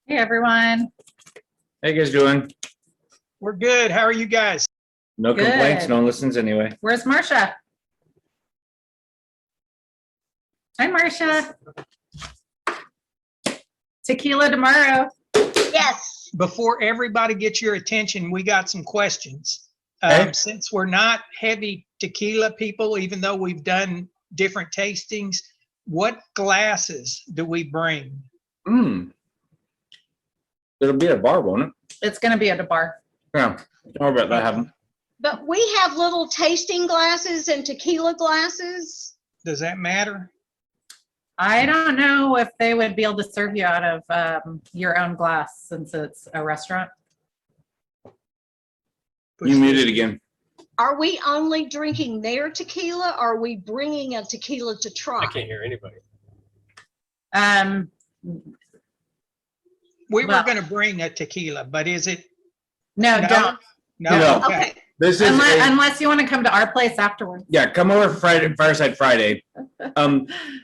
Hey, everyone. How you guys doing? We're good. How are you guys? No Good. complaints, no one listens anyway. Where's Marcia? Hi, Marcia. Tequila tomorrow. Yes. Before everybody gets your attention, we got some questions. Okay. Since we're not heavy tequila people, even though we've done different tastings, what glasses do we bring? It'll be at a bar, won't it? It's going to be at a bar. Yeah. Don't worry about that happening. But we have little tasting glasses and tequila glasses. Does that matter? I don't know if they would be able to serve you out of your own glass since it's a restaurant. You muted again. Are we only drinking their tequila or are we bringing a tequila to try? I can't hear anybody. We Well- were going to bring a tequila, but is it? No, don't. No. No. Okay. This is Unless you want to come to our place afterwards. yeah, come over for Fireside Friday.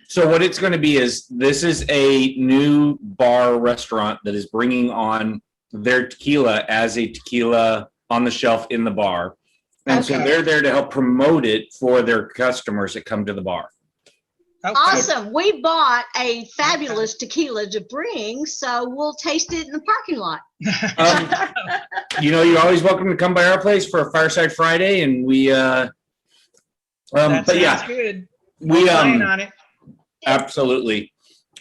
So what it's going to be is this is a new bar restaurant that is bringing on their tequila as a tequila on the shelf in the bar. And so Okay. they're there to help promote it for their customers that come to the bar. Okay. Awesome. We bought a fabulous tequila to bring, so we'll taste it in the parking lot. You're always welcome to come by our place for a Fireside Friday, and we That but yeah, sounds good. we Plan on it. absolutely.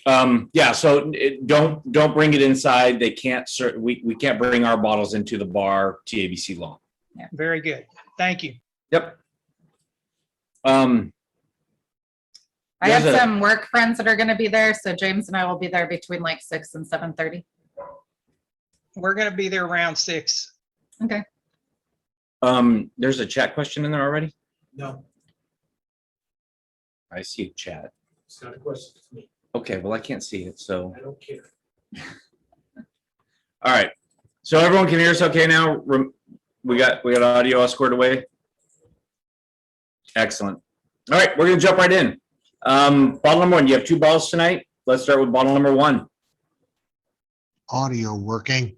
So don't bring it inside. They can't we can't bring our bottles into the bar TABC law. Very good. Thank you. Yep. I have There's a- some work friends that are going to be there, so James and I will be there between like 6 and 7:30. We're going to be there around 6. Okay. There's a chat question in there already. No, I see a chat. it's not a question. It's me. Okay, well I can't see it, so I don't care. all right. So everyone can hear us okay now. We got audio all squared away. Excellent. All right, we're gonna jump right in. Bottle number 1. You have 2 bottles tonight. Let's start with bottle number 1. Audio working.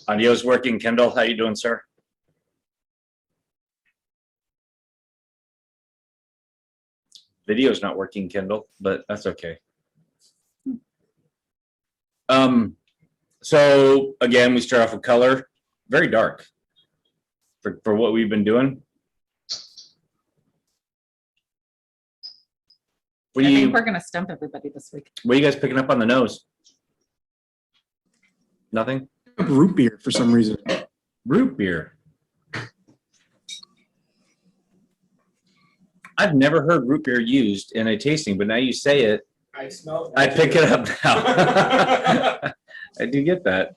Audio's working. Kendall, how you doing, sir? Video's not working, Kendall, but that's okay. So again, we start off with color. Very dark for what we've been doing. I think we're going to stump everybody this week. What are you guys picking up on the nose? Nothing? Root beer for some reason. Root beer. I've never heard root beer used in a tasting, but now you say it, I smell. I pick it up now. I do get that.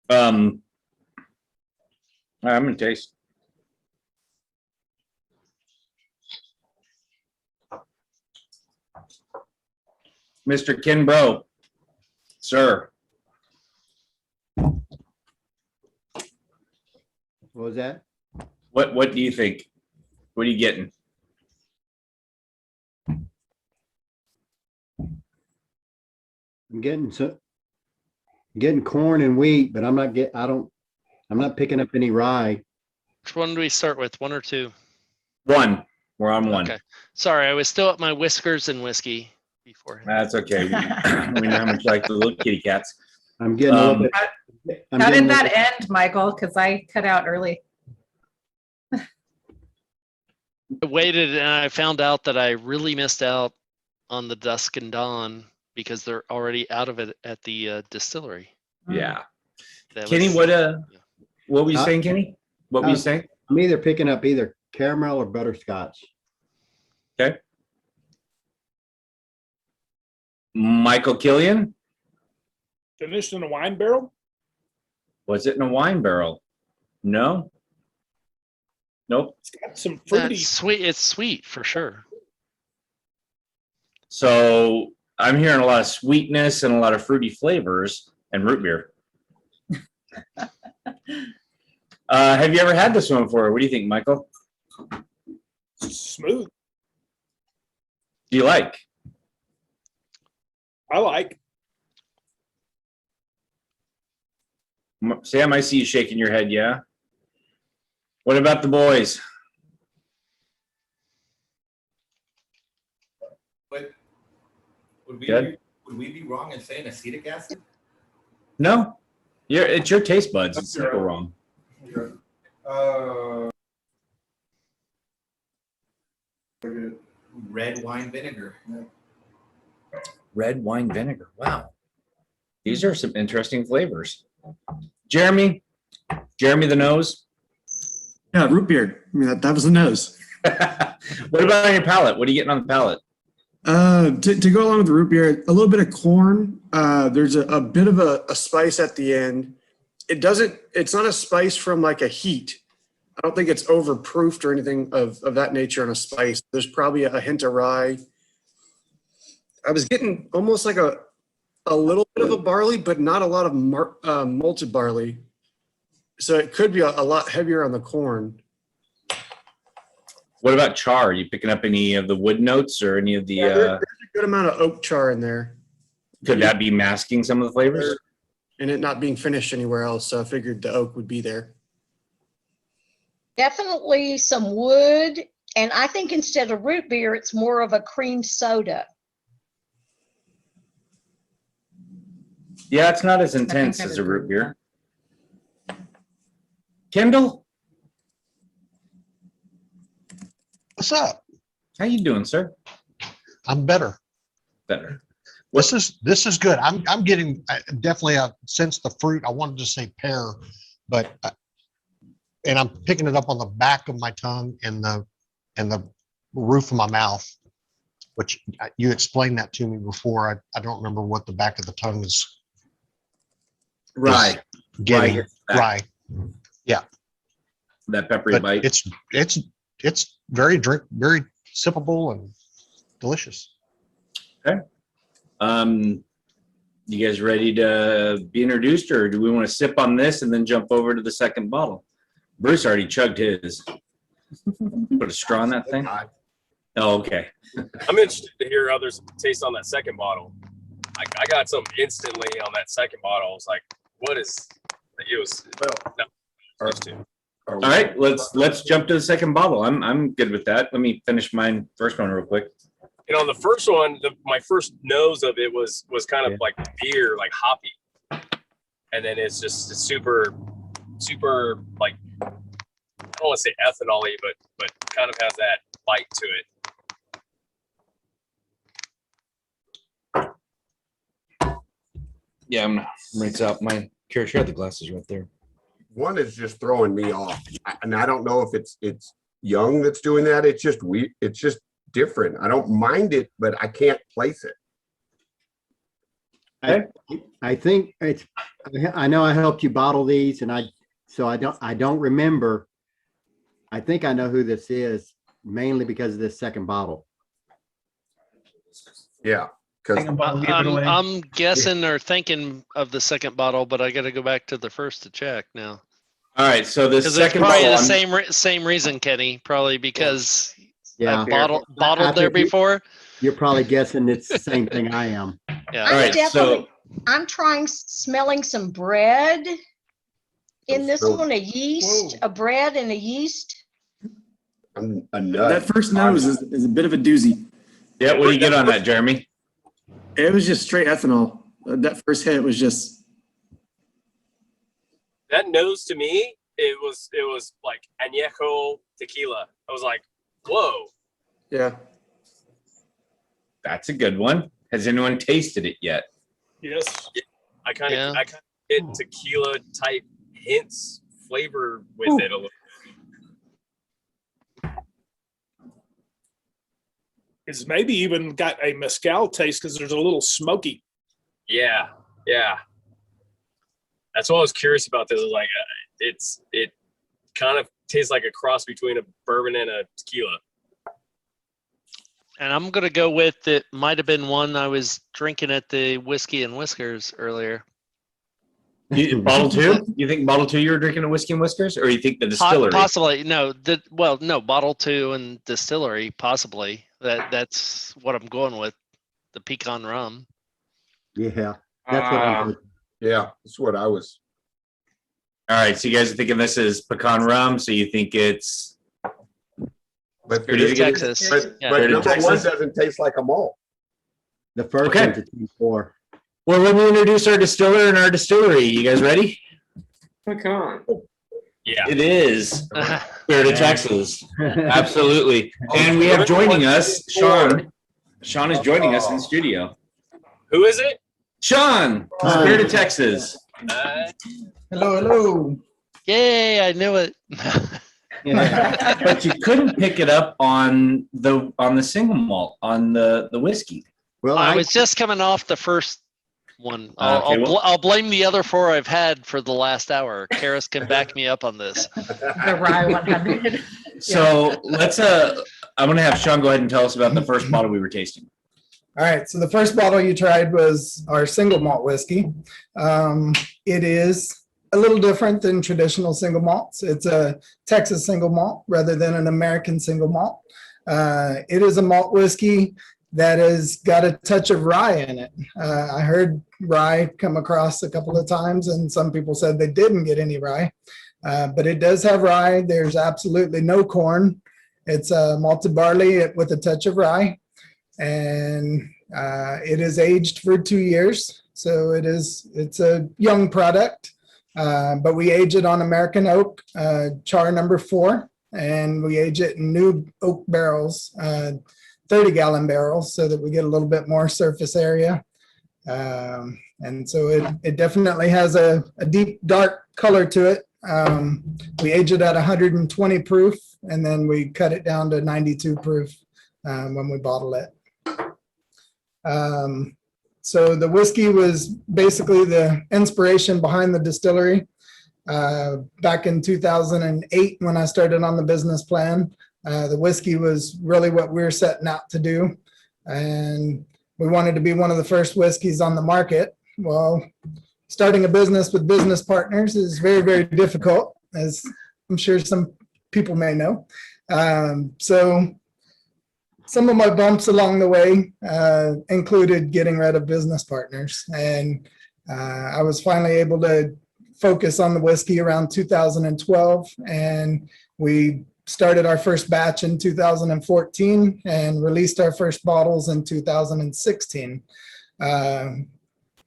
All right, I'm gonna taste. Mr. Kinbro, sir. What was that? What do you think? What are you getting? I'm getting corn and wheat, but I'm not picking up any rye. Which one do we start with? 1 or 2? 1. We're on 1. Okay. Sorry, I was still at my whiskers and whiskey before. That's okay. We know how much you like the little kitty cats. I'm getting a little bit. How did that end, Michael? Because I cut out early. I waited and I found out that I really missed out on the Dusk and Dawn because they're already out of it at the distillery. Yeah. That Kenny, was- what were you Huh? saying, Kenny? What were you saying? I'm either picking up either caramel or butterscotch. Okay. Michael Killian, Finished in a wine barrel? was it in a wine barrel? No. Nope. It's got some fruity. That's sweet. It's sweet for sure. So I'm hearing a lot of sweetness and a lot of fruity flavors and root beer. Have you ever had this one before? What do you think, Michael? Smooth. Do you like? I like. Sam, I see you shaking your head. Yeah. What about the boys? But would we, Good. would we be wrong in saying acetic acid? No, it's your taste buds. It's never wrong. Red wine vinegar. Red wine vinegar. Wow. These are some interesting flavors. Jeremy the nose. Yeah, root beer. I mean, that was the nose. What about on your palate? What are you getting on the palate? To go along with the root beer, a little bit of corn. There's a bit of a spice at the end. It's not a spice from like a heat. I don't think it's overproofed or anything of that nature on a spice. There's probably a hint of rye. I was getting almost like a little bit of a barley, but not a lot of malted barley. So it could be a lot heavier on the corn. What about char? Are you picking up any of the wood notes or any of the? There's a good amount of oak char in there. Could that be masking some of the flavors? And it not being finished anywhere else. So I figured the oak would be there. Definitely some wood. And I think instead of root beer, it's more of a cream soda. Yeah, it's not as intense I as would a root agree with beer. Kendall, What's up? how you doing, sir? I'm better. Better. This is good. I'm getting definitely since the fruit. I wanted to say pear, but and I'm picking it up on the back of my tongue and the roof of my mouth, which you explained that to me before. I don't remember what the back of the tongue is. Rye. Getting rye. That peppery But bite. it's very sippable and delicious. You guys ready to be introduced, or do we want to sip on this and then jump over to the second bottle? Bruce already chugged his. Put a straw in that thing. Oh, okay. I'm interested to hear others taste on that second bottle. I got something instantly on that second bottle. I was like, what is, it was, no, first two. All right, let's jump to the second bottle. I'm good with that. Let me finish mine first one real quick. You know, on the first one, my first nose of it was kind of like beer, like hoppy. And then it's super like, I don't want to say ethanol-y, but kind of has that bite to it. Yeah, I'm gonna rinse out my share the glasses right there. One is just throwing me off, and I don't know if it's Young that's doing that. It's just weird. It's just different. I don't mind it, but I can't place it. I think I know I helped you bottle these, and I don't remember. I think I know who this is, mainly because of this second bottle. Yeah, because I'm guessing or thinking of the second bottle, but I got to go back to the first to check now. All right, so the Because it's second probably bottle. the same reason, Kenny. Probably because Yeah, I've bottled there before. You're probably guessing it's the same thing I am. Yeah. All right, so I'm smelling some bread in this one, a bread and a yeast. a nut. That first nose is a bit of a doozy. yeah, what do you get on that, Jeremy? It was just straight ethanol. That first hit was just, That nose to me, it was like añejo tequila. I was like, whoa. yeah. That's a good one. Has anyone tasted it yet? Yes. I kind of get tequila type hints, flavor with it a little. It's maybe even got a mezcal taste because there's a little smoky. Yeah. That's what I was curious about. This is like, it kind of tastes like a cross between a bourbon and a tequila. And I'm gonna go with it. Might have been one I was drinking at the Whiskey and Whiskers earlier. Bottle two? You think bottle two you were drinking a Whiskey and Whiskers, or you think the distillery? Possibly no. No, bottle two and distillery possibly. That's what I'm going with. The Pecan Rum. Yeah, that's what I'm thinking. Yeah, that's what I was. All right, so you guys are thinking this is pecan rum, so you think it's But Pretty this- Texas. But, Yeah. but Straight to number one Texas. doesn't taste like a malt. The first Okay. one's a 24. well, let me introduce our distiller and our distillery. You guys ready? Yeah. It is Spirit of Texas. Absolutely. And we have joining us, Shaun. Shaun is joining us in the studio. Who is it? Shaun, Spirit of Texas. Hello, hello. Yay, I knew it. But you couldn't pick it up on the single malt, on the whiskey. Well, I was just coming off the first one. I'll blame the other 4 I've had for the last hour. Karis can back me up on this. The rye 100. So let's I'm gonna have Shaun go ahead and tell us about the first bottle we were tasting. All right, so the first bottle you tried was our single malt whiskey. It is a little different than traditional single malts. It's a Texas single malt rather than an American single malt. It is a malt whiskey that has got a touch of rye in it. I heard rye come across a couple of times, and some people said they didn't get any rye, but it does have rye. There's absolutely no corn. It's malted barley with a touch of rye, and it is aged for 2 years. So it's a young product, but we age it on American oak, char number 4, and we age it in new oak barrels, 30-gallon barrels, so that we get a little bit more surface area. And so it definitely has a deep, dark color to it. We age it at 120 proof, and then we cut it down to 92 proof when we bottle it. So the whiskey was basically the inspiration behind the distillery. Back in 2008, when I started on the business plan, the whiskey was really what we were setting out to do. And we wanted to be one of the first whiskeys on the market. Well, starting a business with business partners is very, very difficult, as I'm sure some people may know. So some of my bumps along the way included getting rid of business partners. And I was finally able to focus on the whiskey around 2012. And we started our first batch in 2014 and released our first bottles in 2016. And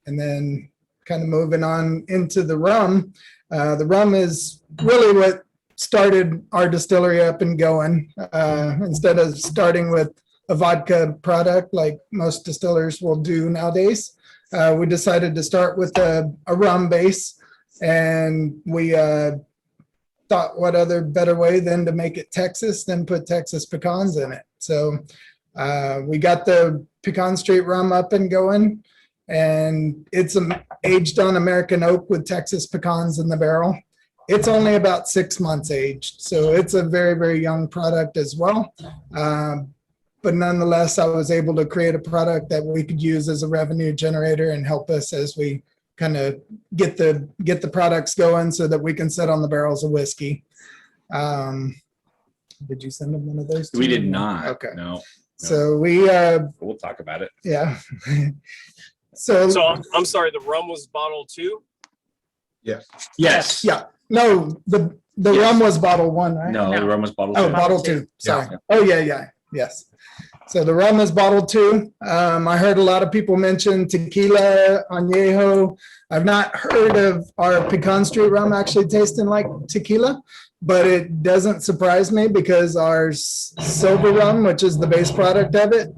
then kind of moving on into the rum. The rum is really what started our distillery up and going. Instead of starting with a vodka product like most distillers will do nowadays, we decided to start with a rum base, and we thought what other better way than to make it Texas than put Texas pecans in it. So we got the Pecan Street Rum up and going, and it's aged on American oak with Texas pecans in the barrel. It's only about 6 months aged, so it's a very, very young product as well. But nonetheless, I was able to create a product that we could use as a revenue generator and help us as we kind of get the products going so that we can sit on the barrels of whiskey. Did you send them one of those? We did not. Okay. No. So We'll talk about it. yeah. So I'm sorry, the rum was bottle 2? Yes. Yes. yeah, no, the Yes. rum was bottle 1, right? No, the No. rum was bottled. Oh, too. bottle 2. Sorry. Oh, yeah. Yes. So the rum is bottle 2. I heard a lot of people mention tequila, añejo. I've not heard of our Pecan Street Rum actually tasting like tequila, but it doesn't surprise me because our silver rum, which is the base product of it,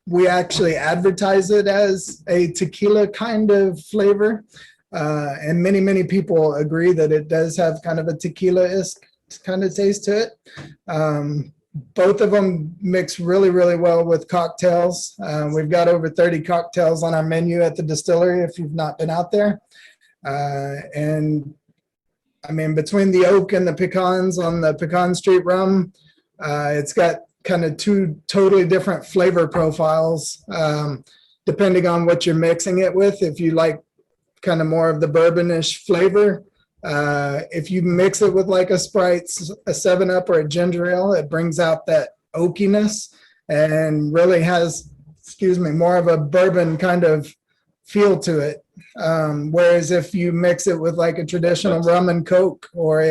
we actually advertise it as a tequila kind of flavor. And many, many people agree that it does have kind of a tequila-esque kind of taste to it. Both of them mix really, really well with cocktails. We've got over 30 cocktails on our menu at the distillery if you've not been out there. And I mean, between the oak and the pecans on the Pecan Street Rum, it's got kind of 2 totally different flavor profiles, depending on what you're mixing it with. If you like kind of more of the bourbonish flavor, if you mix it with like a Sprite, a 7-Up, or a ginger ale, it brings out that oakiness and really has excuse me, more of a bourbon kind of feel to it. Whereas if you mix it with like a traditional rum and Coke or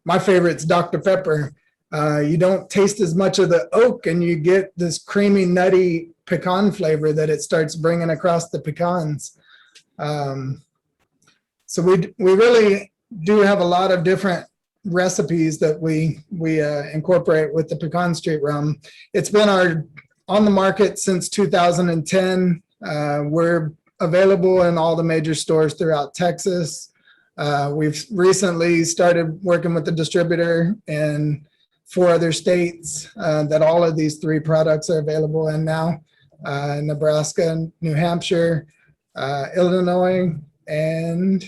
my favorite's Dr. Pepper, you don't taste as much of the oak and you get this creamy, nutty pecan flavor that it starts bringing across the pecans. So we really do have a lot of different recipes that we incorporate with the Pecan Street Rum. It's been on the market since 2010. We're available in all the major stores throughout Texas. We've recently started working with the distributor in 4 other states that all of these 3 products are available in now. Nebraska, New Hampshire, Illinois, and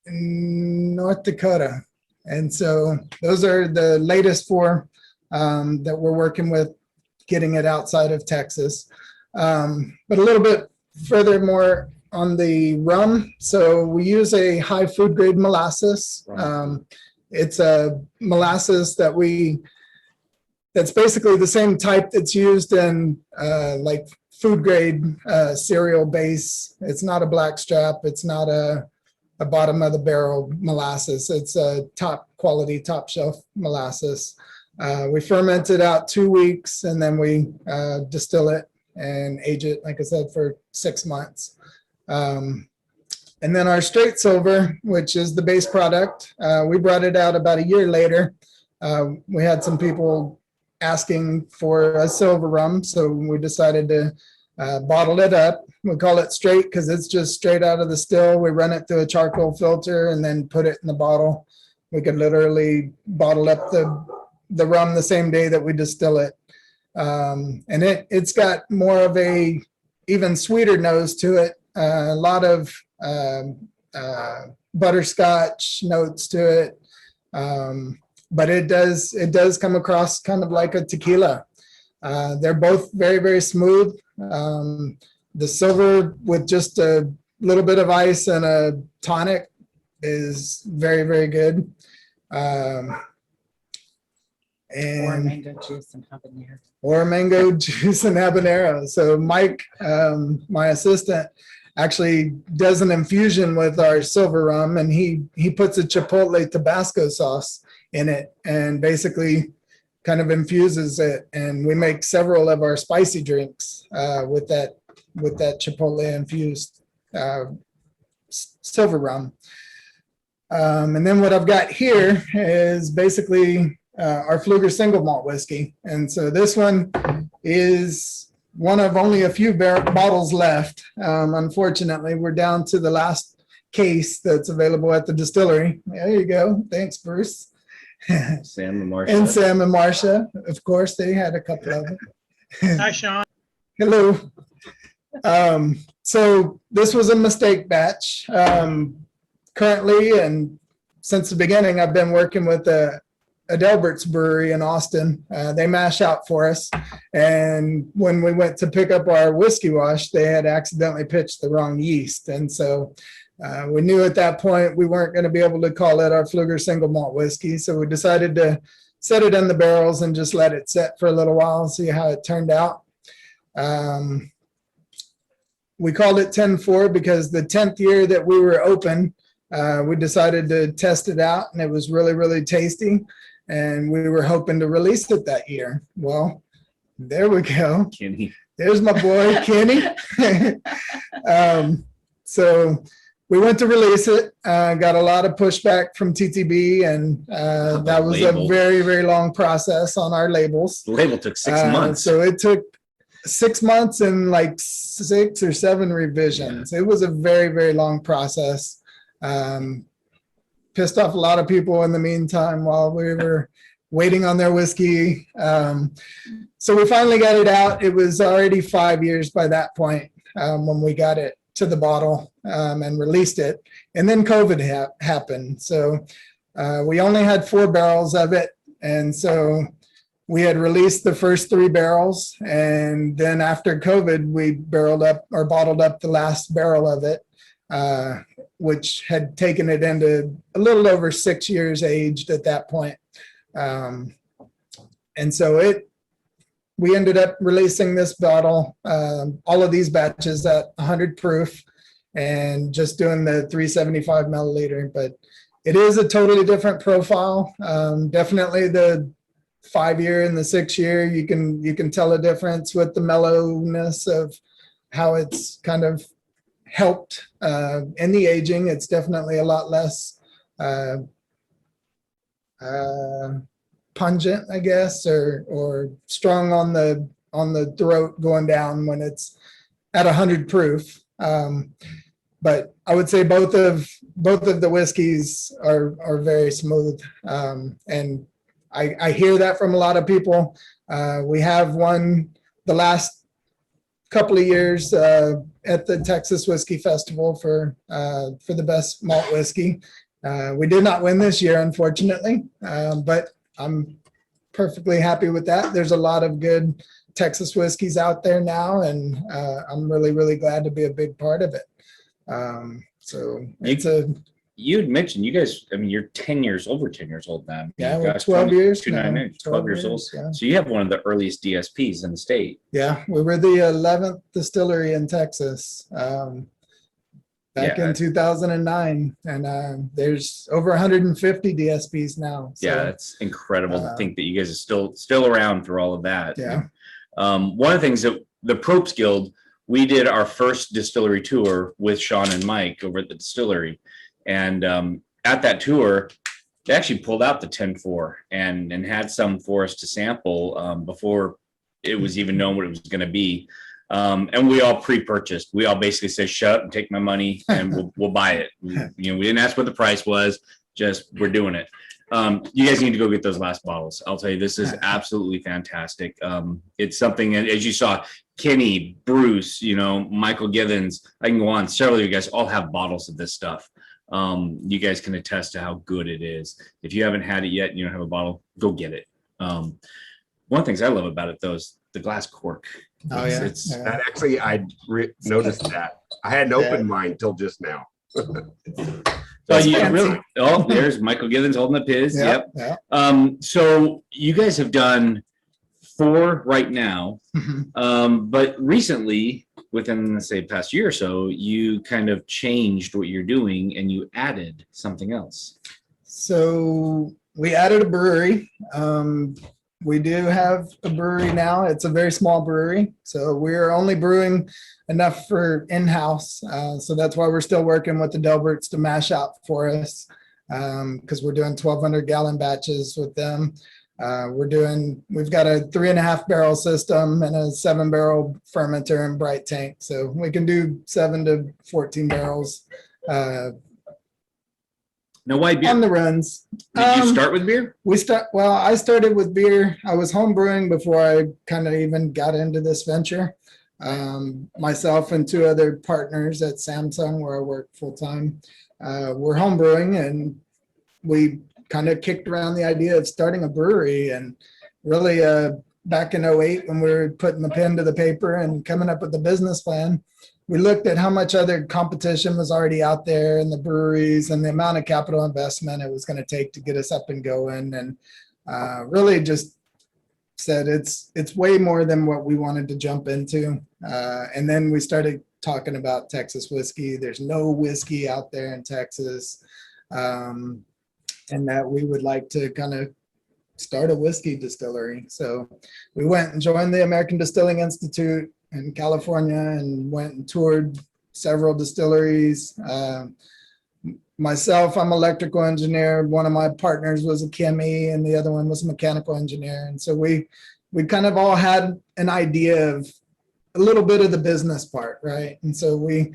North Dakota. And so those are the latest 4 that we're working with, getting it outside of Texas. But a little bit furthermore on the rum. So we use a high food grade molasses. It's a molasses that's basically the same type that's used in like food grade cereal base. It's not a black strap. It's not a bottom of the barrel molasses. It's a top quality, top shelf molasses. We ferment it out 2 weeks and then we distill it and age it, like I said, for 6 months. And then our straight silver, which is the base product, we brought it out about a year later. We had some people asking for a silver rum, so we decided to bottle it up. We call it straight because it's just straight out of the still. We run it through a charcoal filter and then put it in the bottle. We could literally bottle up the rum the same day that we distill it. And it's got more of a even sweeter nose to it. A lot of butterscotch notes to it. But it does come across kind of like a tequila. They're both very, very smooth. The silver with just a little bit of ice and a tonic is very, very good. Or mango juice and habanero. Or mango juice and habanero. So Mike, my assistant, actually does an infusion with our silver rum, and he puts a chipotle Tabasco sauce in it and basically kind of infuses it. And we make several of our spicy drinks with that chipotle infused silver rum. And then what I've got here is basically our Pfluger single malt whiskey. And so this one is one of only a few bottles left. Unfortunately, we're down to the last case that's available at the distillery. There you go. Thanks, Bruce. Sam and Marcia. And Sam and Marcia, of course, they had a couple of them. Hi, Shaun. Hello. So this was a mistake batch. Currently, and since the beginning, I've been working with Adelbert's Brewery in Austin. They mash out for us. And when we went to pick up our whiskey wash, they had accidentally pitched the wrong yeast. And so we knew at that point we weren't going to be able to call it our Pfluger single malt whiskey. So we decided to set it in the barrels and just let it set for a little while and see how it turned out. We called it 10-4 because the 10th year that we were open, we decided to test it out, and it was really, really tasty. And we were hoping to release it that year. Well, there we go. Kenny. There's my boy, Kenny. So we went to release it, got a lot of pushback from TTB, and that was Label. a very, very long process on our labels. The label took 6 months. So it took 6 months and like 6 or 7 revisions. It was a very, very long process. Pissed off a lot of people in the meantime while we were waiting on their whiskey. So we finally got it out. It was already 5 years by that point when we got it to the bottle and released it. And then COVID happened. So we only had 4 barrels of it. And so we had released the first 3 barrels. And then after COVID, we barreled up or bottled up the last barrel of it, which had taken it into a little over 6 years aged at that point. And so we ended up releasing this bottle, all of these batches at 100 proof, and just doing the 375 milliliter. But it is a totally different profile. Definitely the 5-year and the 6-year, you can tell a difference with the mellowness of how it's kind of helped in the aging. It's definitely a lot less pungent, I guess, or strong on the throat going down when it's at 100 proof. But I would say both of the whiskeys are very smooth, and I hear that from a lot of people. We have won the last couple of years at the Texas Whiskey Festival for the best malt whiskey. We did not win this year, unfortunately, but I'm perfectly happy with that. There's a lot of good Texas whiskeys out there now, and I'm really, really glad to be a big part of it. So it's you had mentioned you guys, I mean, you're 10 years, over 10 years old now. Yeah, You we're guys 12 years 299, 12 years old. yeah. So you have one of the earliest DSPs in the state. Yeah, we were the 11th distillery in Texas back in 2009, and there's over 150 DSPs now. So, Yeah, it's incredible to think that you guys are still around through all of that. Yeah. One of the things that the Probst Guild, we did our first distillery tour with Shaun and Mike over at the distillery. And at that tour, they actually pulled out the 10-4 and had some for us to sample before it was even known what it was going to be. And we all pre-purchased. We all basically said, shut up and take my money and we'll buy it. We didn't ask what the price was, just we're doing it. You guys need to go get those last bottles. I'll tell you, this is absolutely fantastic. It's something, as you saw, Kenny, Bruce, Michael Givens, I can go on. Several of you guys all have bottles of this stuff. You guys can attest to how good it is. If you haven't had it yet and you don't have a bottle, go get it. One of the things I love about it, though, is the glass cork. Oh, yeah. That actually, I noticed that. I hadn't opened mine till just now. So you really, there's Michael Givens holding up his. Yep. So you guys have done 4 right now, but recently, within let's say the past year or so, you kind of changed what you're doing and you added something else. So we added a brewery. We do have a brewery now. It's a very small brewery, so we're only brewing enough for in-house. So that's why we're still working with the Delberts to mash out for us, because we're doing 1,200 gallon batches with them. We've got a 3.5 barrel system and a 7 barrel fermenter and bright tank, so we can do 7 to 14 barrels. Now, why beer? On the runs. Did you start with beer? Well, I started with beer. I was home brewing before I kind of even got into this venture. Myself and 2 other partners at Samsung, where I work full time, were home brewing, and we kind of kicked around the idea of starting a brewery. And really, back in 2008, when we were putting the pen to the paper and coming up with the business plan, we looked at how much other competition was already out there in the breweries and the amount of capital investment it was going to take to get us up and going, and really just said it's way more than what we wanted to jump into. And then we started talking about Texas whiskey. There's no whiskey out there in Texas, and that we would like to kind of start a whiskey distillery. So we went and joined the American Distilling Institute in California and went and toured several distilleries. Myself, I'm an electrical engineer. One of my partners was a chemie and the other one was a mechanical engineer. And so we kind of all had an idea of a little bit of the business part, right? And so we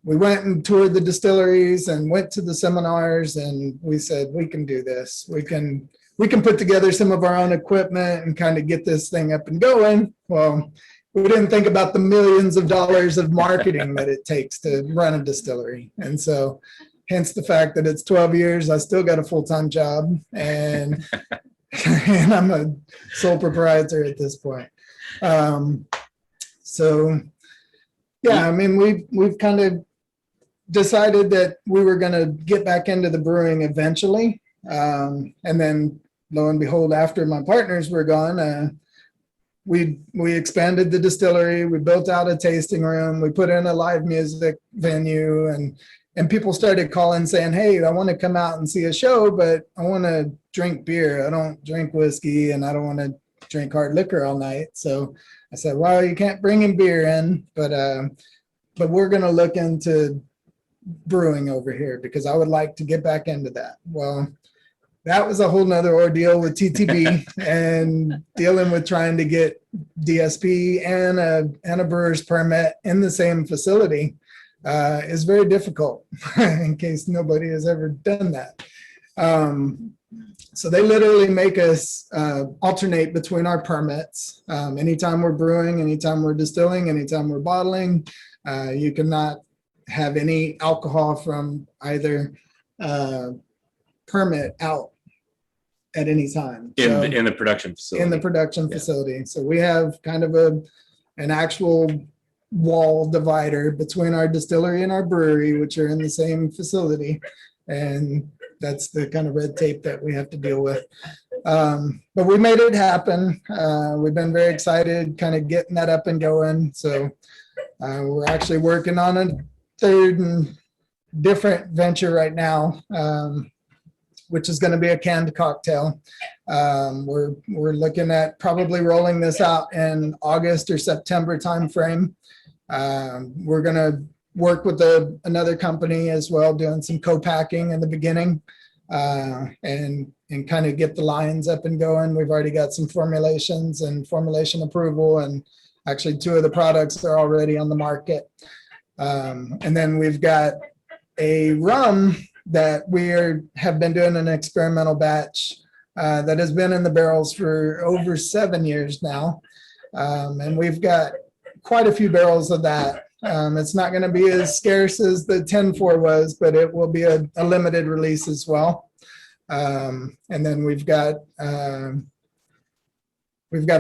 went and toured the distilleries and went to the seminars, and we said, we can do this. We can put together some of our own equipment and kind of get this thing up and going. Well, we didn't think about the millions of dollars of marketing that it takes to run a distillery. And so hence the fact that it's 12 years, I still got a full-time job, and I'm a sole proprietor at this point. So yeah, I mean, we've kind of decided that we were going to get back into the brewing eventually. And then lo and behold, after my partners were gone, we expanded the distillery. We built out a tasting room. We put in a live music venue, and people started calling saying, "Hey, I want to come out and see a show, but I want to drink beer. I don't drink whiskey, and I don't want to drink hard liquor all night." So I said, "Well, you can't bring in beer in, but we're going to look into brewing over here because I would like to get back into that." Well, that was a whole nother ordeal with TTB and dealing with trying to get DSP and a brewer's permit in the same facility is very difficult in case nobody has ever done that. So they literally make us alternate between our permits. Anytime we're brewing, anytime we're distilling, anytime we're bottling, you cannot have any alcohol from either permit out at any time. In the production facility. In the production facility. So we have kind of an actual wall divider between our distillery and our brewery, which are in the same facility. And that's the kind of red tape that we have to deal with. But we made it happen. We've been very excited kind of getting that up and going. So we're actually working on a third and different venture right now, which is going to be a canned cocktail. We're looking at probably rolling this out in August or September timeframe. We're going to work with another company as well, doing some co-packing in the beginning, and kind of get the lines up and going. We've already got some formulations and formulation approval, and actually 2 of the products are already on the market. And then we've got a rum that have been doing an experimental batch that has been in the barrels for over 7 years now. And we've got quite a few barrels of that. It's not going to be as scarce as the 10-4 was, but it will be a limited release as well. And then we've got a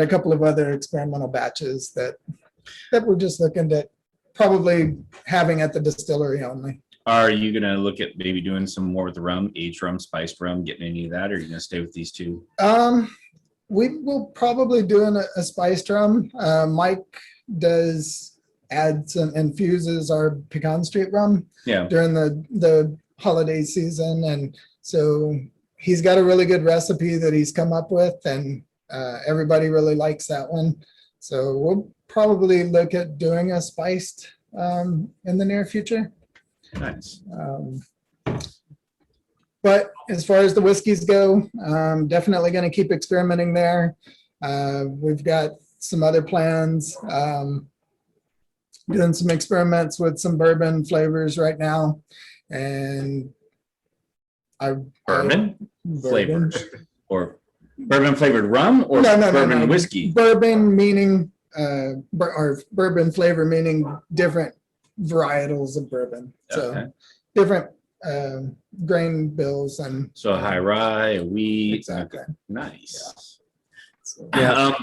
couple of other experimental batches that we're just looking at probably having at the distillery only. Are you going to look at maybe doing some more with the rum, aged rum, spiced rum, getting any of that, or are you going to stay with these 2? We will probably doing a spiced rum. Mike does add some infuses our Pecan Street Rum during the holiday season, and so he's got a really good recipe that he's come up with, and everybody really likes that one. So we'll probably look at doing a spiced in the near future. Nice. But as far as the whiskeys go, definitely going to keep experimenting there. We've got some other plans, doing some experiments with some bourbon flavors right now. And bourbon flavors or bourbon flavored rum or bourbon whiskey? Bourbon meaning, or bourbon flavor meaning different varietals of bourbon. So different grain bills and so a high rye, a wheat. Exactly. Nice. Yeah.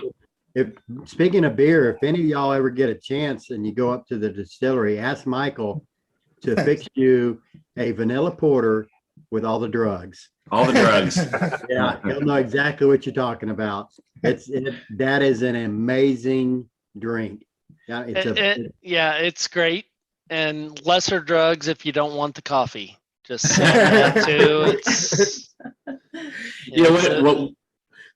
If speaking of beer, if any of y'all ever get a chance and you go up to the distillery, ask Michael to fix you a vanilla porter with all the drugs. All the drugs. Yeah, he'll know exactly what you're talking about. That is an amazing drink. Yeah, it's great. And lesser drugs if you don't want the coffee. Just that too.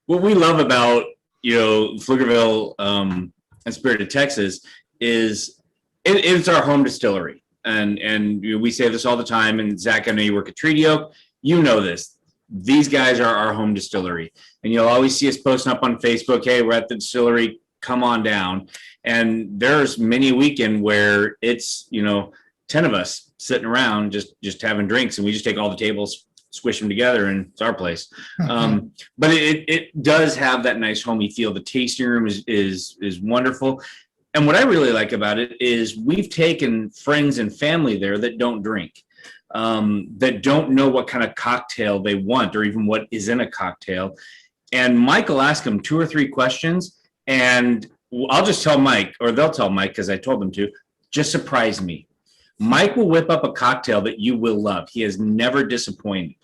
What we love about Pflugerville and Spirit of Texas is it's our home distillery, and we say this all the time. And Zach, I know you work at Treaty Oak. You know this. These guys are our home distillery, and you'll always see us posting up on Facebook. Hey, we're at the distillery. Come on down. And there's many a weekend where it's 10 of us sitting around just having drinks, and we just take all the tables, squish them together, and it's our place. But it does have that nice homey feel. The tasting room is wonderful. And what I really like about it is we've taken friends and family there that don't drink, that don't know what kind of cocktail they want or even what is in a cocktail. And Mike will ask them 2 or 3 questions, and I'll just tell Mike, or they'll tell Mike because I told them to, just surprise me. Mike will whip up a cocktail that you will love. He has never disappointed.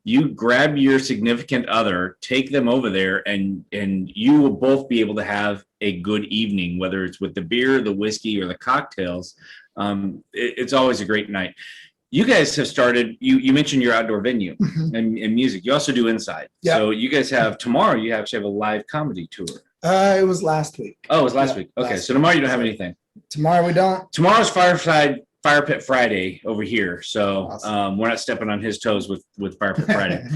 you grab your significant other, take them over there, and you will both be able to have a good evening, whether it's with the beer, the whiskey, or the cocktails. It's always a great night. You guys have started, you mentioned your outdoor venue and music. You also do inside. Yep. So you guys have, tomorrow you actually have a live comedy tour. It was last week. Oh, it was last Yeah, week. Okay, last so tomorrow you don't have anything. Tomorrow we don't. Tomorrow's Fire Pit Friday over here. So we're not stepping on his toes with Fire Pit Friday.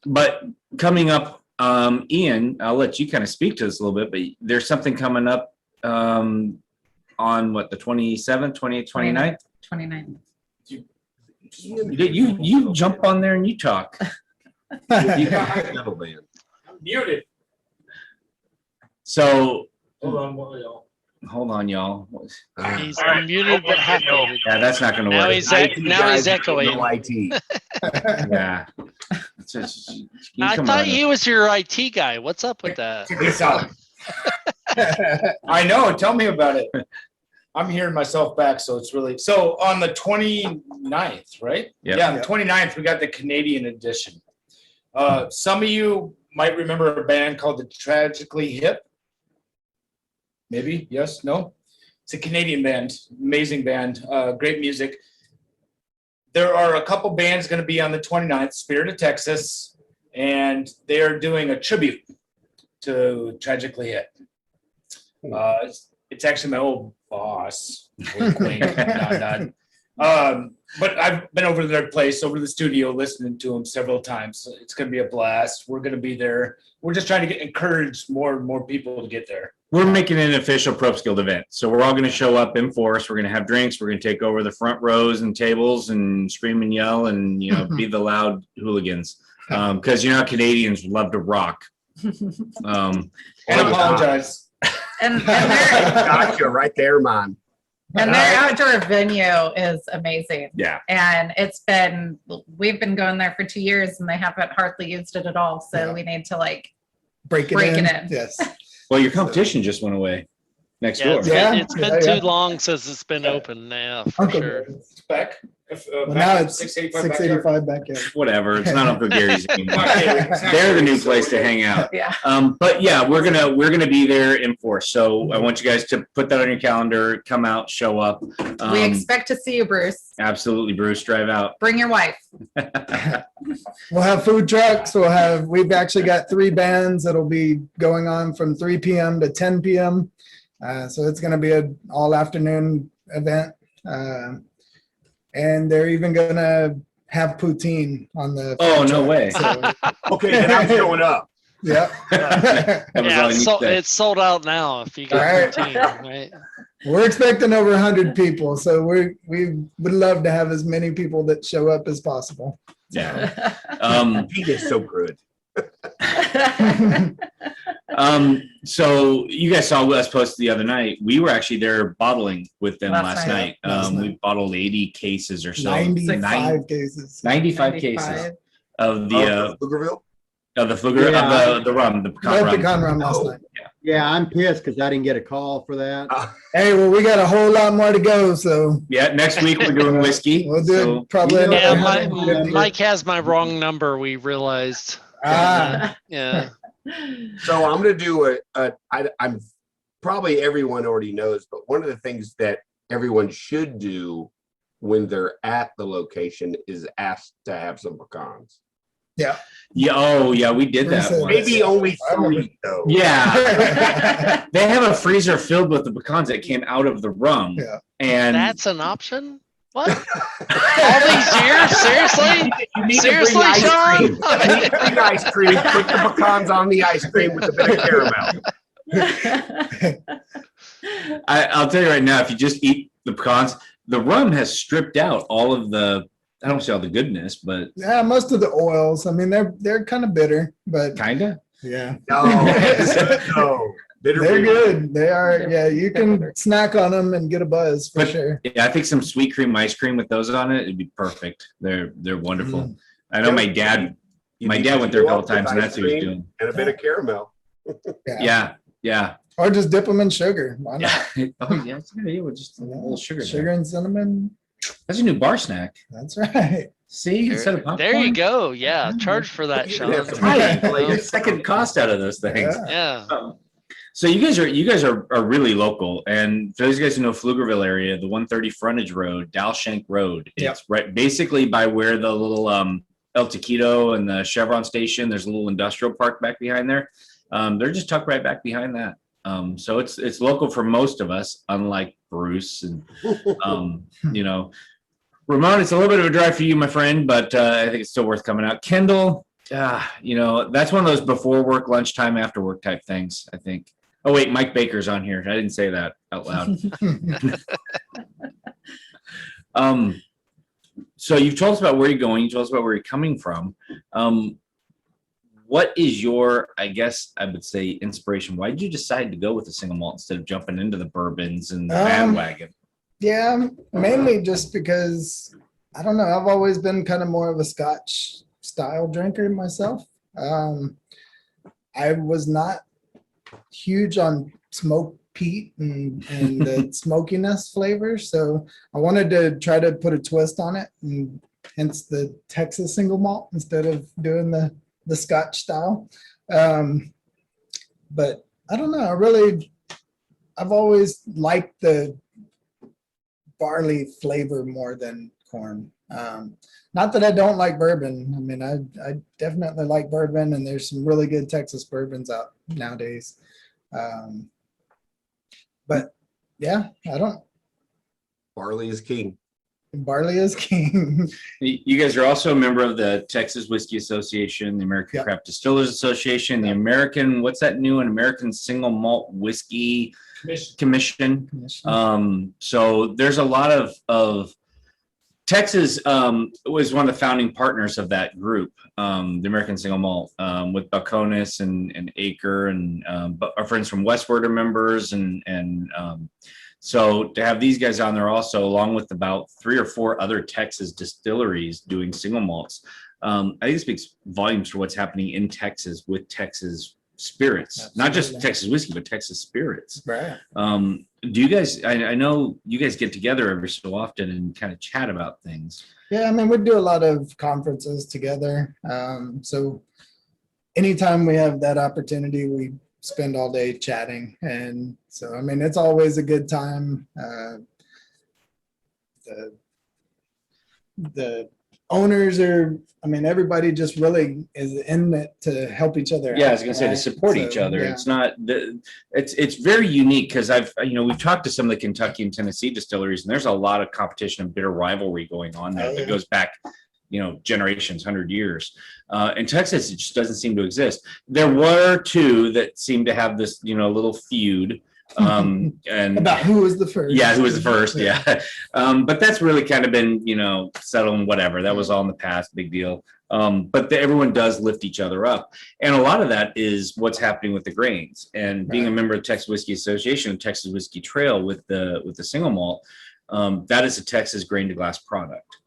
But coming up, Ian, I'll let you kind of speak to this a little bit, but there's something coming up on what, the 27th, 28th, 29th? 29th. You jump on there and you talk. You got metal band. I'm muted. So Hold on, y'all. He's muted but half muted. Yeah, that's not going to Now work. he's echoing. No IT. Yeah. It's just, you I come thought on. he was your IT guy. What's up with that? I know. Tell me about it. I'm hearing myself back, so it's really so on the 29th, right? Yep. Yeah, on the 29th, we got the Canadian edition. Some of you might remember a band called the Tragically Hip. Maybe, yes, no? It's a Canadian band, amazing band, great music. There are a couple bands going to be on the 29th, Spirit of Texas, and they are doing a tribute to Tragically Hip. It's actually my old boss. Wink, wink, nod, nod. But I've been over to their place, over to the studio, listening to them several times. It's going to be a blast. We're going to be there. We're just trying to encourage more and more people to get there. We're making an official Probst Guild event. So we're all going to show up in force. We're going to have drinks. We're going to take over the front rows and tables and scream and yell and, be the loud hooligans. Because, Canadians love to rock. And apologize. And Gotcha, right there, man. And their outdoor venue is amazing. Yeah. And we've been going there for 2 years and they haven't hardly used it at all. So we need to break it in. Yes. Well, your competition just went away next door. It's been too long since it's been open now, for sure. It's back. Well, now it's 685 backyard. Whatever. It's not Uncle Gary's anymore. They're the new place to hang out. Yeah. But yeah, we're gonna be there in force. So I want you guys to put that on your calendar. Come out, show up. We expect to see you, Bruce. Absolutely, Bruce. Drive out. Bring your wife. We'll have food trucks. We've actually got 3 bands that'll be going on from 3 p.m. to 10 p.m. So it's going to be an all afternoon event. And they're even going to have poutine on the. Oh, no way. So, Okay, then I'm showing up. yeah. It's sold out now if you get 15, right? We're expecting over 100 people. So we would love to have as many people that show up as possible. Yeah. He is so good. So you guys saw us post the other night. We were actually there bottling with them last night. We bottled 80 cases or so. 95 cases. 95 cases of the Pflugerville? Of the Pfluger, of the rum, the pecan rum. Last night. Yeah, I'm pissed because I didn't get a call for that. Hey, well, we got a whole lot more to go. So yeah, next week we're doing whiskey. We'll do it probably. Yeah, Mike has my wrong number. We realized. Yeah. So I'm going to do I'm probably everyone already knows, but one of the things that everyone should do when they're at the location is ask to have some pecans. Yeah. Yeah. Oh, yeah. We did that once. Maybe only 3 though. Yeah. They have a freezer filled with the pecans that came out of the rum. Yeah. And that's an option? What? All these years? Seriously? You need Seriously, to bring Shaun? ice cream. You need to bring ice cream. Put the pecans on the ice cream with a bit of caramel. I'll tell you right now, if you just eat the pecans, the rum has stripped out all of the, I don't say all the goodness, but yeah, most of the oils. I mean, they're kind of bitter, but kinda. Yeah. No. They're good. They are. Yeah, you can snack on them and get a buzz for sure. Yeah, I think some sweet cream ice cream with those on it, it'd be perfect. They're wonderful. I know my dad went there a couple times, and that's what he was doing. And a bit of caramel. Yeah. Or just dip them in sugar. Why not? Oh yeah, it's good. Yeah, with just a little sugar. Sugar and cinnamon. That's a new bar snack. That's right. See, instead of popcorn. There you go. Yeah, charge for that, You Sean. have to Right, You like know? a second cost out of those things. Yeah. Yeah. So you guys are really local, and for those guys who know Pflugerville area, the 130 frontage road, Dalshank Road, it's right basically by where the little El Taquito and the Chevron station. There's a little industrial park back behind there. They're just tucked right back behind that. So it's local for most of us, unlike Bruce and you know, Ramon. It's a little bit of a drive for you, my friend, but I think it's still worth coming out. Kendall, you know, that's one of those before work, lunchtime, after work type things, I think. Oh wait, Mike Baker's on here. I didn't say that out loud. So you've told us about where you're going. You told us about where you're coming from. What is your, I guess I would say, inspiration? Why did you decide to go with a single malt instead of jumping into the bourbons and the bandwagon? Yeah, mainly just because, I don't know, I've always been kind of more of a Scotch style drinker myself. I was not huge on smoke peat and the smokiness flavor, so I wanted to try to put a twist on it, and hence the Texas single malt instead of doing the Scotch style. But I don't know, I've always liked the barley flavor more than corn. Not that I don't like bourbon. I mean, I definitely like bourbon, and there's some really good Texas bourbons out nowadays. But yeah, Barley is king. Barley is king. You guys are also a member of the Texas Whiskey Association, the American Craft Distillers Association, the American, what's that new one? American Single Malt Whiskey Commission. So there's a lot of Texas was one of the founding partners of that group, the American Single Malt, with Baconis and Acre, and our friends from Westward are members, and so to have these guys on there also, along with about 3 or 4 other Texas distilleries doing single malts, I think it speaks volumes for what's happening in Texas with Texas spirits. Absolutely. Not just Texas whiskey, but Texas spirits. Right. Do you guys, I know you guys get together every so often and kind of chat about things. Yeah, I mean, we do a lot of conferences together. So anytime we have that opportunity, we spend all day chatting. And so, I mean, it's always a good time. The owners are, I mean, everybody just really is in it to help each other. Yeah, I was gonna say to support each other. Yeah. It's not it's very unique because we've talked to some of the Kentucky and Tennessee distilleries, and there's a lot of competition and bitter rivalry going on there that goes back, generations, 100 years. In Texas, it just doesn't seem to exist. There were 2 that seem to have this, little feud. And about who was the first. Yeah, who was the first. Yeah. But that's really kind of been, settled and whatever. That was all in the past, big deal. But everyone does lift each other up. And a lot of that is what's happening with the grains, and being a member of the Texas Whiskey Association and Texas Whiskey Trail with the single malt. That is a Texas grain to glass product.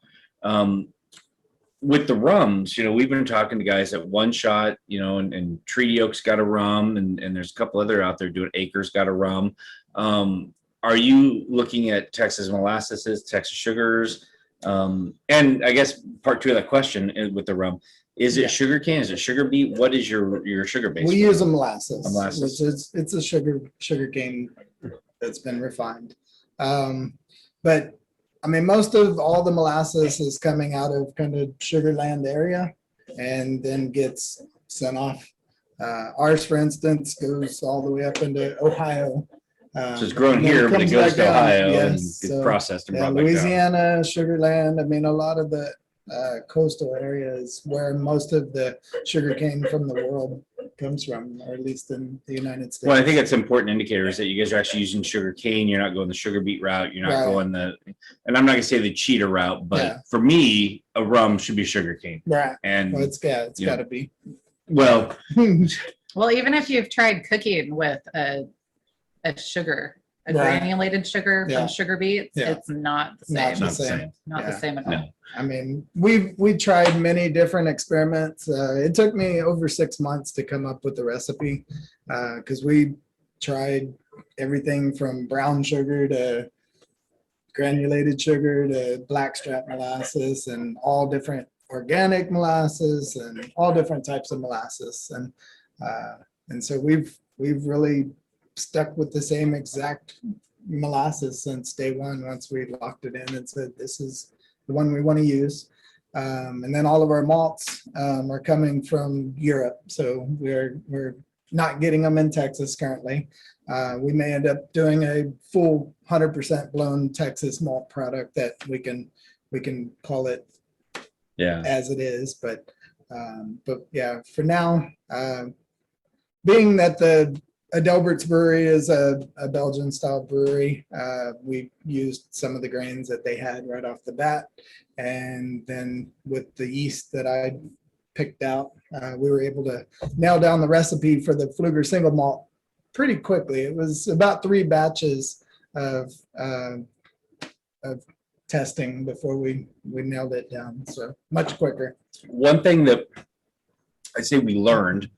With the rums, we've been talking to guys at One Shot, and Treaty Oak's got a rum, and there's a couple other out there doing. Acres got a rum. Are you looking at Texas molasses, Texas sugars? And I guess part 2 of that question is with the rum, is it sugar cane? Is it sugar beet? What is your sugar base? We use a molasses. Molasses. It's a sugar cane that's been refined. But I mean, most of all the molasses is coming out of kind of Sugarland area and then gets sent off. Ours, for instance, goes all the way up into Ohio. So it's grown here, but it goes to Ohio and gets processed and brought back down. Louisiana, Sugarland. I mean, a lot of the coastal areas where most of the sugarcane from the world comes from, or at least in the United States. Well, I think it's important indicators that you guys are actually using sugar cane. You're not going the sugar beet route. You're not going and I'm not going to say the cheetah route, but for me, a rum should be sugar cane. Right. And well, it's got to be. Well, even if you've tried cooking with a granulated sugar from sugar beets, it's not the same. Not the same at all. I mean, we tried many different experiments. It took me over 6 months to come up with the recipe because we tried everything from brown sugar to granulated sugar to blackstrap molasses and all different organic molasses and all different types of molasses. And so we've really stuck with the same exact molasses since day one, once we locked it in and said, this is the one we want to use. And then all of our malts are coming from Europe. So we're not getting them in Texas currently. We may end up doing a full 100% blown Texas malt product that we can call it as it is. But yeah, for now, being that the Adelbert's brewery is a Belgian style brewery, we used some of the grains that they had right off the bat. And then with the yeast that I picked out, we were able to nail down the recipe for the Pfluger single malt pretty quickly. It was about 3 batches of testing before we nailed it down. So much quicker. One thing that I say we learned,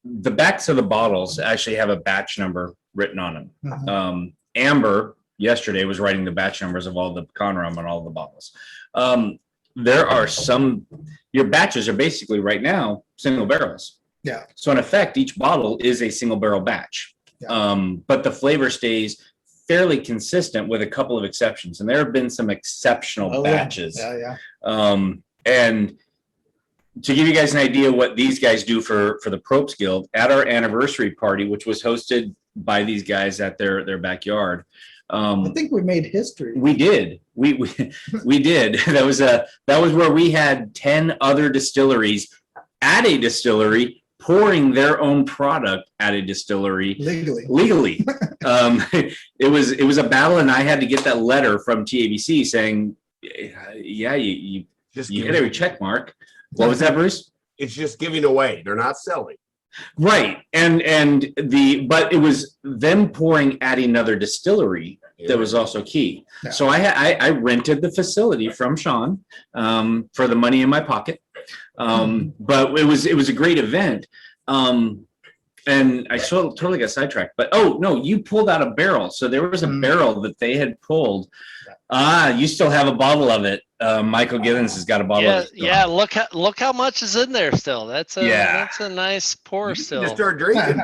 the backs of the bottles actually have a batch number written on them. Amber yesterday was writing the batch numbers of all the pecan rum on all the bottles. There are some, your batches are basically right now single barrels. Yeah. So in effect, each bottle is a single barrel batch. But the flavor stays fairly consistent with a couple of exceptions. And there have been some exceptional batches. Yeah. And to give you guys an idea what these guys do for the Probst Guild, at our anniversary party, which was hosted by these guys at their backyard. I think we made history. We did. We did. That was where we had 10 other distilleries at a distillery pouring their own product at a distillery legally. It was a battle, and I had to get that letter from TABC saying, yeah, you hit every check mark. What was that, Bruce? It's just giving away. They're not selling. Right. But it was them pouring at another distillery that was also key. Yeah. So I rented the facility from Shaun for the money in my pocket. But it was a great event. And I totally got sidetracked. But oh no, you pulled out a barrel. So there was a barrel that they had pulled. You still have a bottle of it. Michael Givens has got a bottle of it. Yeah, look how much is in there still. That's a nice pour still. Just start drinking.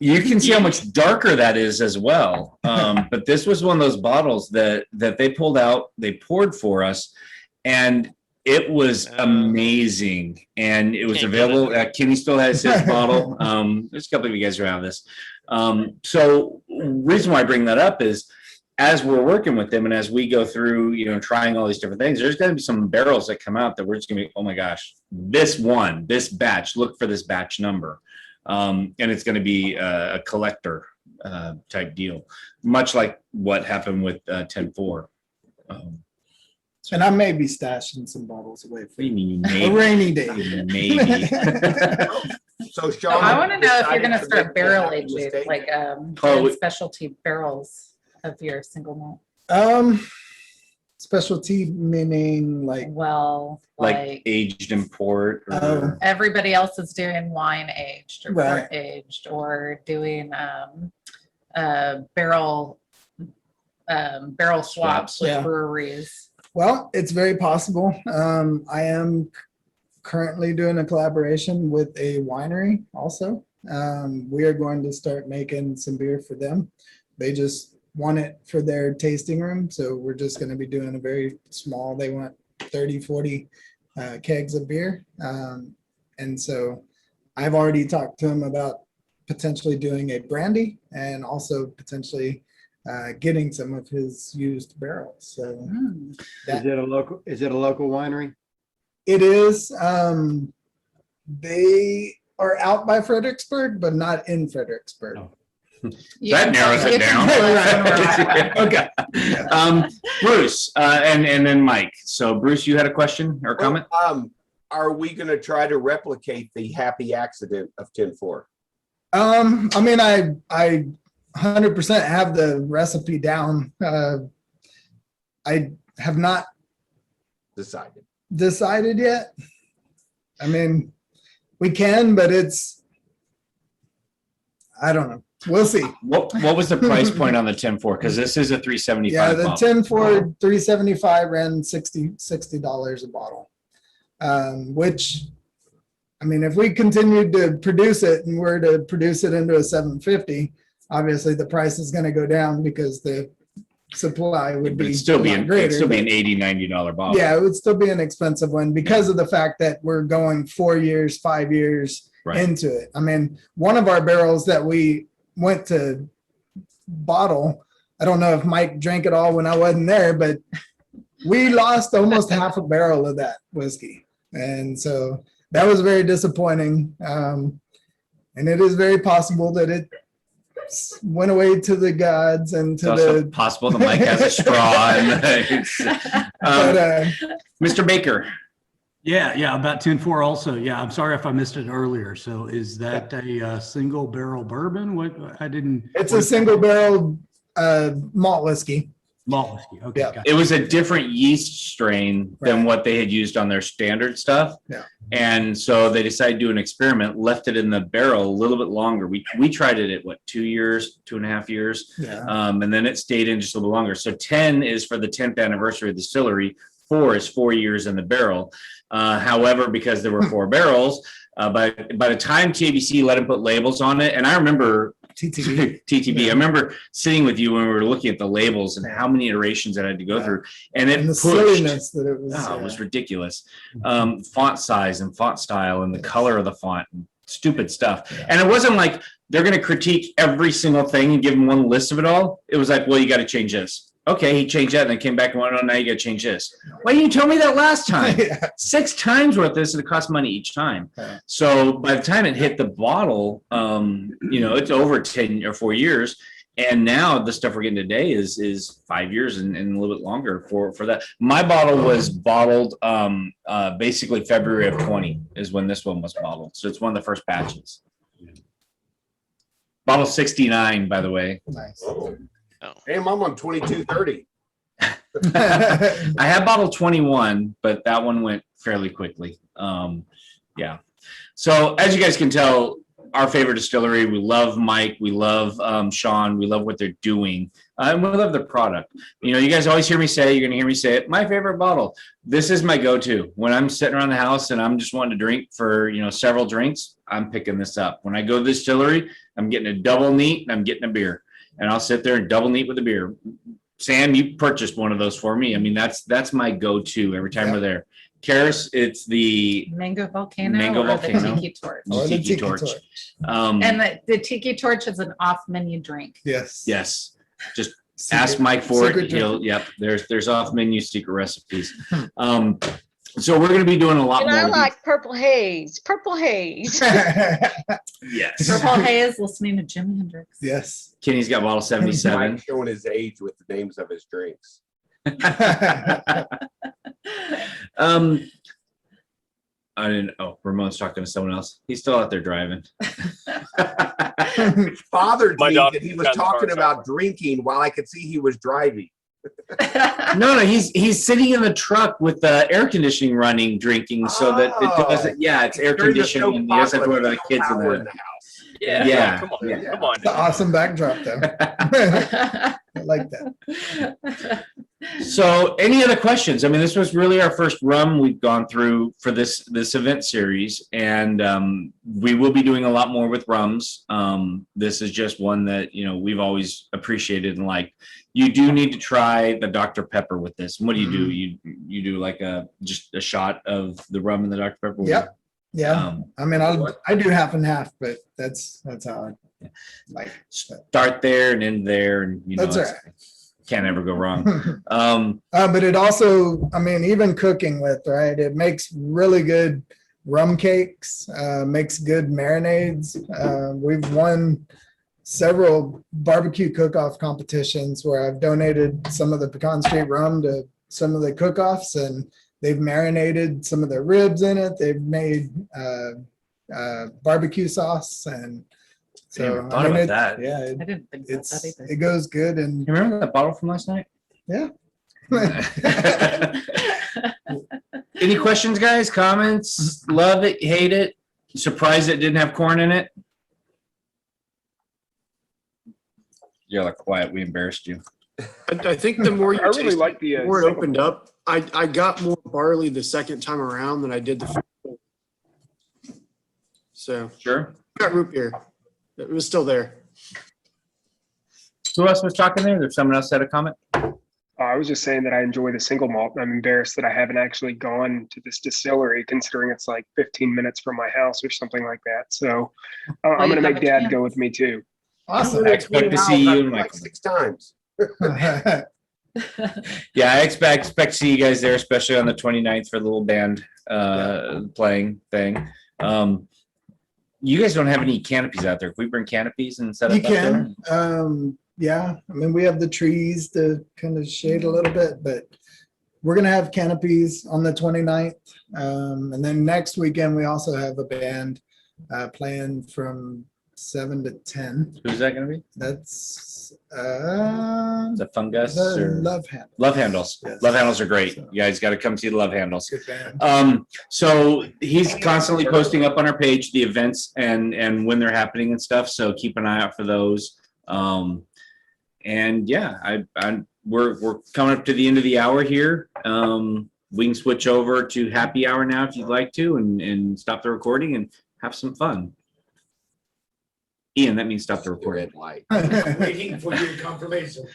You can see how much darker that is as well. But this was one of those bottles that they pulled out, they poured for us, and it was amazing. And it was available. Kenny still has his bottle. There's a couple of you guys around this. So reason why I bring that up is, as we're working with them and as we go through, trying all these different things, there's going to be some barrels that come out that we're just going to be, oh my gosh, this batch, look for this batch number. And it's going to be a collector type deal, much like what happened with 10-4. And I may be stashing some bottles away for a rainy day. Maybe. So So I want to know if you're going to start barrel aging, like doing specialty barrels of your single malt. Specialty meaning like aged in port. Everybody else is doing wine aged or Right. port aged or doing barrel swaps with Yeah. breweries. Well, it's very possible. I am currently doing a collaboration with a winery also. We are going to start making some beer for them. They just want it for their tasting room. So we're just going to be doing a very small, they want 30, 40 kegs of beer. And so I've already talked to him about potentially doing a brandy and also potentially getting some of his used barrels. So Is it a local winery? it is. They are out by Fredericksburg, but not in Fredericksburg. Oh. That narrows it down. Okay. Bruce, and then Mike. So Bruce, you had a question or comment? Are we going to try to replicate the happy accident of 10-4? I mean, I 100% have the recipe down. I have not decided yet. I mean, we can, but I don't know. We'll see. What was the price point on the 10-4? Because this is a 375 Yeah, the bottle. 10-4, 375 ran $60 a bottle. Which, I mean, if we continued to produce it and were to produce it into a 750, obviously the price is going to go down because the supply would But be it'd still be a lot an greater, it'd still be but- an $80-$90 bottle. Yeah, it would still be an expensive one because of the fact that we're going 4 years, 5 years Right. into it. I mean, one of our barrels that we went to bottle, I don't know if Mike drank it all when I wasn't there, but we lost almost half a barrel of that whiskey. And so that was very disappointing. And it is very possible that it went away to the gods and It's to also the possible that Mike has a straw. Mr. Baker. Yeah, about 10-4 also. Yeah, I'm sorry if I missed it earlier. So is that a single barrel bourbon? What I didn't. It's a single barrel malt whiskey. Malt whiskey. Okay. Yeah. Gotcha. It was a different yeast strain than what they had used on their standard stuff. Yeah. And so they decided to do an experiment, left it in the barrel a little bit longer. We tried it at 2 years, 2.5 years. Yeah. And then it stayed in just a little longer. So 10 is for the 10th anniversary of the distillery. 4 is 4 years in the barrel. However, because there were 4 barrels, by the time TABC let him put labels on it, and I remember TTB. I remember sitting with you when we were looking at the labels and how many iterations that I had to go through, and it And the pushed. silliness that it was. It was ridiculous. Font size and font style and the color of the font, and stupid stuff. And it wasn't like they're going to critique every single thing and give them one list of it all. It was like, well, you got to change this. Okay, he changed that and then came back and went, oh, now you got to change this. Why didn't you tell me that last time? 6 times worth this, and it cost money each time. So by the time it hit the bottle, it's over 10 or 4 years. And now the stuff we're getting today is 5 years and a little bit longer for that. My bottle was bottled basically February of 20 is when this one was bottled. So it's one of the first batches. Bottle 69, by the way. Nice. Hey, I'm on 2230. I had bottle 21, but that one went fairly quickly. Yeah. So as you guys can tell, our favorite distillery, we love Mike, we love Shaun, we love what they're doing, and we love their product. You guys always hear me say, you're going to hear me say it, my favorite bottle. This is my go-to. When I'm sitting around the house and I'm just wanting to drink for, several drinks, I'm picking this up. When I go to the distillery, I'm getting a double neat and I'm getting a beer. And I'll sit there and double neat with a beer. Sam, you purchased one of those for me. I mean, that's my go-to every time we're there. Karis, it's the Mango Volcano Mango or Volcano. the Tiki Torch. The Tiki Torch. And the Tiki Torch is an off-menu drink. Yes. Yes. Just ask Mike for it. secret drink. Yep. There's off-menu secret recipes. So we're going to be doing a lot And more. I with like Purple Haze. Purple Haze. Yes. Purple Haze, listening to Jimi Hendrix. Yes. Kenny's got bottle 77. Mike's showing his age with the names of his drinks. I didn't. Oh, Ramon's talking to someone else. He's still out there driving. Bothered My me dog that he got was in the car talking and about drinking while I could see he was driving. No, he's sitting in the truck with the air conditioning running, drinking, so that it doesn't. Yeah, it's air During the conditioning, and he doesn't have to worry about the kids in power the house. Yeah. Come on. Yeah. Come on. It's an awesome backdrop, though. I like that. So, any other questions? I mean, this was really our first rum we've gone through for this event series, and we will be doing a lot more with rums. This is just one that we've always appreciated and liked. You do need to try the Dr. Pepper with this. And what do? You do like just a shot of the rum and the Dr. Pepper? Yep. Yeah. I mean, I do half and half, but that's how I like. Start there and end there, and That's all right. Can't ever go wrong. But it also, I mean, even cooking with, right? It makes really good rum cakes, makes good marinades. We've won several barbecue cook-off competitions where I've donated some of the Pecan Street Rum to some of the cook-offs, and they've marinated some of their ribs in it. They've made barbecue sauce, and so thought about that. Yeah, I didn't think about that either. it goes good. And You remember that bottle from last night? yeah. Any questions, guys? Comments? Love it? Hate it? Surprised it didn't have corn in it? You're like quiet. We embarrassed you. I think the more you I really taste, like the the more it single opened up. I got more barley the second time around than I did the first. So Sure. got root beer. It was still there. Who else was talking there? There's someone else had a comment. I was just saying that I enjoy the single malt. I'm embarrassed that I haven't actually gone to this distillery, considering it's like 15 minutes from my house or something like that. So I'm going to make Dad go with me too. Awesome. I expect to see you, Michael. Like 6 times. Yeah, I expect to see you guys there, especially on the 29th for the little band playing thing. You guys don't have any canopies out there. Can we bring canopies and set up You out there? can. Yeah, I mean, we have the trees to kind of shade a little bit, but we're going to have canopies on the 29th. And then next weekend, we also have a band playing from 7 to 10. Who's that going to be? That's The Fungus the or Love Handles. Love Handles. Yes. Love Handles are great. You guys got to come see the Love Handles. Good band. So he's constantly posting up on our page the events and when they're happening and stuff. So keep an eye out for those. And yeah, we're coming up to the end of the hour here. We can switch over to happy hour now if you'd like to, and stop the recording and have some fun. Ian, that means stop the recording. Waiting for your confirmation.